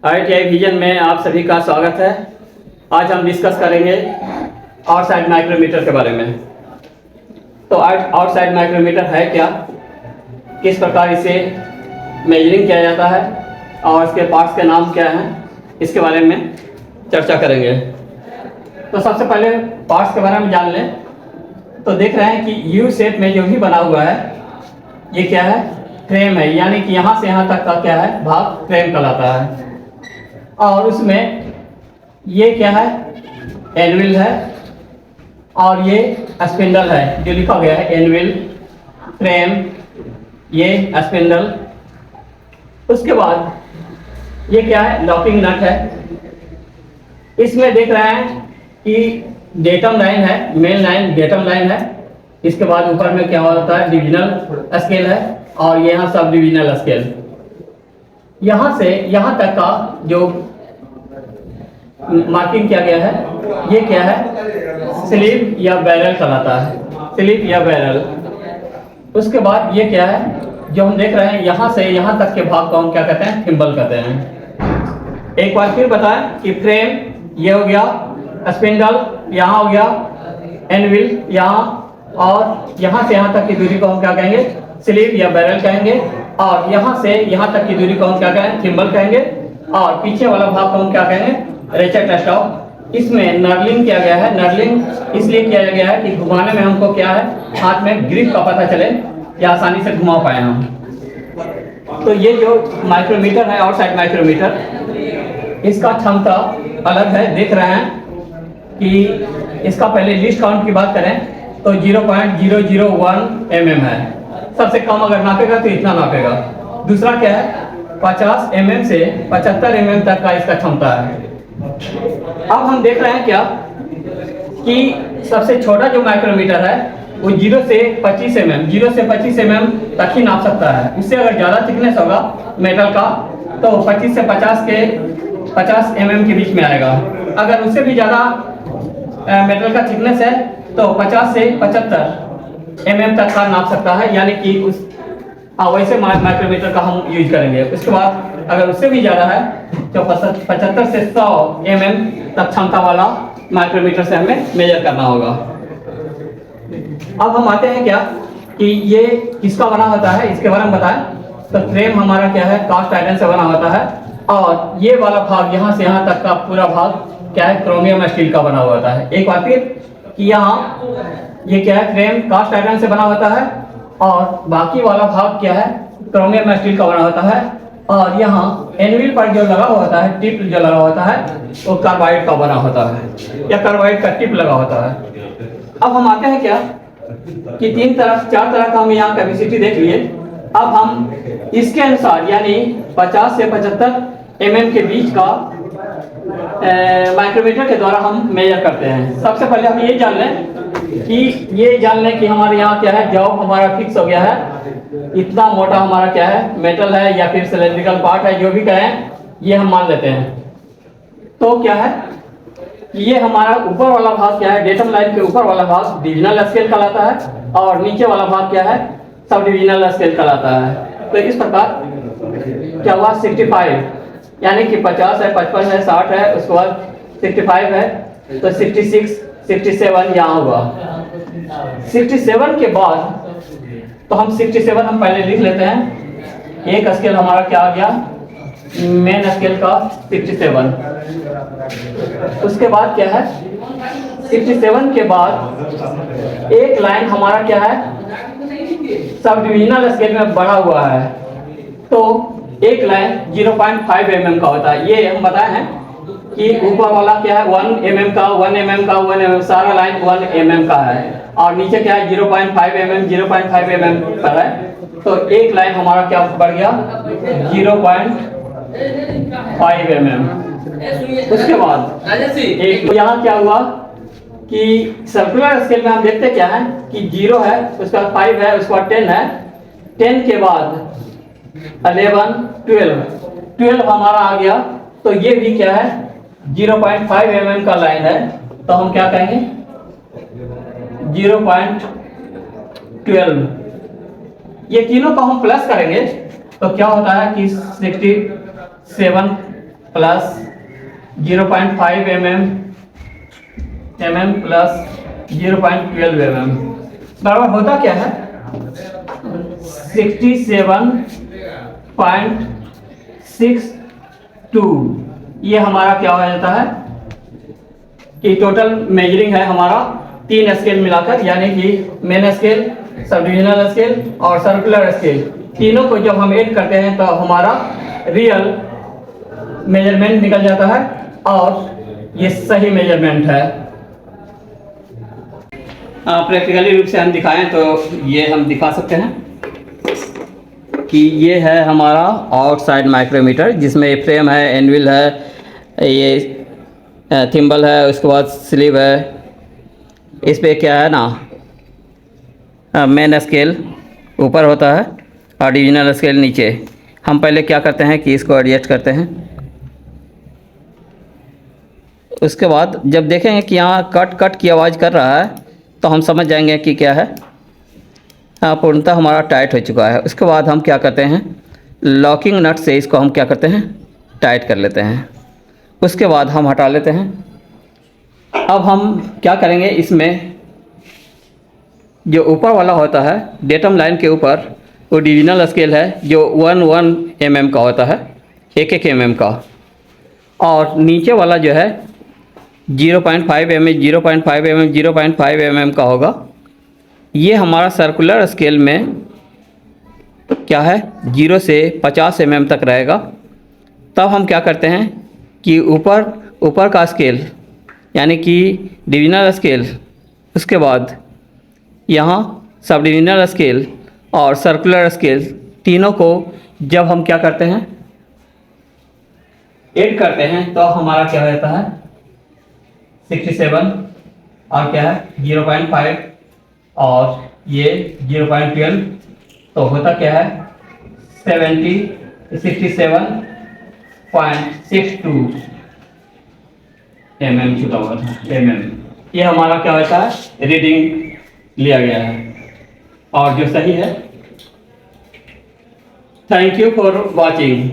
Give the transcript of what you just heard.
IITI vision में आप सभी का स्वागत है। आज हम डिस्कस करेंगे आउटसाइड माइक्रोमीटर के बारे में। तो आउटसाइड माइक्रोमीटर है क्या, किस प्रकार इसे मेजरिंग किया जाता है और इसके पार्ट्स के नाम क्या हैं, इसके बारे में चर्चा करेंगे। तो सबसे पहले पार्ट्स के बारे में जान लें। तो देख रहे हैं कि यू शेप में जो भी बना हुआ है ये क्या है, फ्रेम है, यानी कि यहाँ से यहाँ तक का क्या है भाग फ्रेम कहलाता है। और उसमें ये क्या है, एनविल है और ये स्पिंडल है, जो लिखा गया है एनविल, फ्रेम, ये स्पिंडल। उसके बाद ये क्या है, लॉकिंग नट है। इसमें देख रहे हैं कि डेटम लाइन है, मेन लाइन डेटम लाइन है। इसके बाद ऊपर में क्या होता है, डिविजनल स्केल है और ये यहाँ सब डिविजनल स्केल। यहाँ से यहाँ तक का जो मार्किंग किया गया है ये क्या है, स्लीव या बैरल कहलाता है, स्लीव या बैरल। उसके बाद ये क्या है, जो हम देख रहे हैं यहाँ से यहाँ तक के भाग को हम क्या कहते हैं, थिम्बल कहते हैं। एक बार फिर बताएं कि फ्रेम ये हो गया, स्पिंडल यहाँ हो गया, एनविल यहाँ, और यहाँ से यहाँ तक की दूरी को हम क्या कहेंगे, स्लीव या बैरल कहेंगे। और यहाँ से यहाँ तक की दूरी को हम क्या कहेंगे, थिम्बल कहेंगे। और पीछे वाला भाग को हम क्या कहेंगे, रेचेट स्टॉक। इसमें नर्लिंग किया गया है। नर्लिंग इसलिए किया गया है कि घुमाने में हमको क्या है, हाथ में ग्रिप का पता चले या आसानी से घुमा पाए हम। तो ये जो माइक्रोमीटर है, आउटसाइड माइक्रोमीटर, इसका क्षमता अलग है। देख रहे हैं कि इसका पहले लिस्ट काउंट की बात करें तो 0.001 mm है। सबसे कम अगर नापेगा तो इतना नापेगा। दूसरा क्या है, 50 mm से 75 mm तक का इसका क्षमता है। अब हम देख रहे हैं क्या कि सबसे छोटा जो माइक्रोमीटर है वो 0 से 25 mm तक ही नाप सकता है। उससे अगर ज़्यादा थिकनेस होगा मेटल का तो 25 से 50 mm के बीच में आएगा। अगर उससे भी ज़्यादा मेटल का थिकनेस है तो 50 से 75 mm तक का नाप सकता है, यानी कि उस वैसे माइक्रोमीटर का हम यूज करेंगे। उसके बाद अगर उससे भी ज़्यादा है तो 75 से 100 mm तक क्षमता वाला माइक्रोमीटर से हमें मेजर करना होगा। अब हम आते हैं क्या कि ये किसका बना होता है, इसके बारे में बताएं। तो फ्रेम हमारा क्या है, कास्ट आयरन से बना होता है। और ये वाला भाग यहाँ से यहाँ तक का पूरा भाग क्या है, क्रोमियम स्टील का बना हुआ होता है। एक बार फिर कि यहाँ ये क्या है, फ्रेम कास्ट आयरन से बना होता है और बाकी वाला भाग क्या है, क्रोमियम स्टील का बना होता है। और यहाँ एनविल पर जो लगा होता है, टिप जो लगा होता है, वो कार्बाइड का बना होता है या कार्बाइड का टिप लगा होता है। अब हम आते हैं क्या कि 4 तरह का हम यहाँ कैपेसिटी देख लिए। अब हम इसके अनुसार यानी 50 से 75 mm के बीच का माइक्रोमीटर के द्वारा हम मेजर करते हैं। सबसे पहले हम ये जान लें कि हमारे यहाँ क्या है, जॉब हमारा फिक्स हो गया है। इतना मोटा हमारा क्या है, मेटल है या फिर सिलेंड्रिकल पार्ट है, जो भी कहें ये हम मान लेते हैं। तो क्या है, ये हमारा ऊपर वाला भाग क्या है, डेटम लाइन के ऊपर वाला भाग डिविजनल स्केल कहलाता है और नीचे वाला भाग क्या है, सब डिविजनल स्केल कहलाता है। तो इस प्रकार क्या हुआ, 65 यानी कि 50 है, 55 है, 60 है, उसके बाद 65 है, तो 66, 67 यहाँ हुआ। 67 के बाद तो हम 67 हम पहले लिख लेते हैं। एक स्केल हमारा क्या आ गया, मेन स्केल का 67। उसके बाद क्या है, 67 के बाद एक लाइन हमारा क्या है, सब डिविजनल स्केल में बढ़ा हुआ है। तो एक लाइन 0.5 mm का होता है। ये हम बताए हैं कि ऊपर वाला क्या है 1 mm का, 1 mm का, 1 mm, सारा लाइन 1 mm का है। और नीचे क्या है 0.5 mm पर है। तो एक लाइन हमारा क्या बढ़ गया, 0.5 mm। उसके बाद एक यहाँ क्या हुआ कि सर्कुलर स्केल में हम देखते क्या है कि 0 है, उसका 5 है, उसका 10 है, 10 के बाद 11, 12 हमारा आ गया। तो ये भी क्या है, 0.5 mm का लाइन है। तो हम क्या कहेंगे, 0.12। ये तीनों को हम प्लस करेंगे तो क्या होता है कि 67 प्लस 0.5 mm प्लस 0.12 mm बराबर होता क्या है 67.62। ये हमारा क्या हो जाता है कि टोटल मेजरिंग है हमारा 3 स्केल मिलाकर, यानी कि main scale, sub divisional scale और सर्कुलर स्केल, तीनों को जब हम ऐड करते हैं तो हमारा रियल मेजरमेंट निकल जाता है और ये सही मेजरमेंट है। प्रैक्टिकली रूप से हम दिखाएं तो ये हम दिखा सकते हैं कि ये है हमारा आउटसाइड माइक्रोमीटर, जिसमें फ्रेम है, एनविल है, ये थिम्बल है, उसके बाद स्लीव है। इस पे क्या है ना मेन स्केल ऊपर होता है और डिविजनल स्केल नीचे। हम पहले क्या करते हैं कि इसको एडजस्ट करते हैं, उसके बाद जब देखेंगे कि यहाँ कट कट की आवाज़ कर रहा है तो हम समझ जाएंगे कि क्या है पूर्णतः हमारा टाइट हो चुका है। उसके बाद हम क्या करते हैं लॉकिंग नट से इसको हम क्या करते हैं टाइट कर लेते हैं। उसके बाद हम हटा लेते हैं। अब हम क्या करेंगे, इसमें जो ऊपर वाला होता है डेटम लाइन के ऊपर वो डिविजनल स्केल है जो 1 mm का होता है, 1 mm का, और नीचे वाला जो है 0.5 mm 0.5 mm 0.5 mm का होगा। ये हमारा सर्कुलर स्केल में क्या है 0 से 50 mm तक रहेगा। तब हम क्या करते हैं कि ऊपर का स्केल यानी कि डिविजनल स्केल, उसके बाद यहाँ सब डिविजनल स्केल और सर्कुलर स्केल, तीनों को जब हम क्या करते हैं ऐड करते हैं तो हमारा क्या हो जाता है 67 और क्या है 0.5 और ये 0.12, तो होता क्या है 67.62 mm छुटा हुआ था mm। ये हमारा क्या होता है रीडिंग लिया गया है और जो सही है। Thank you for watching.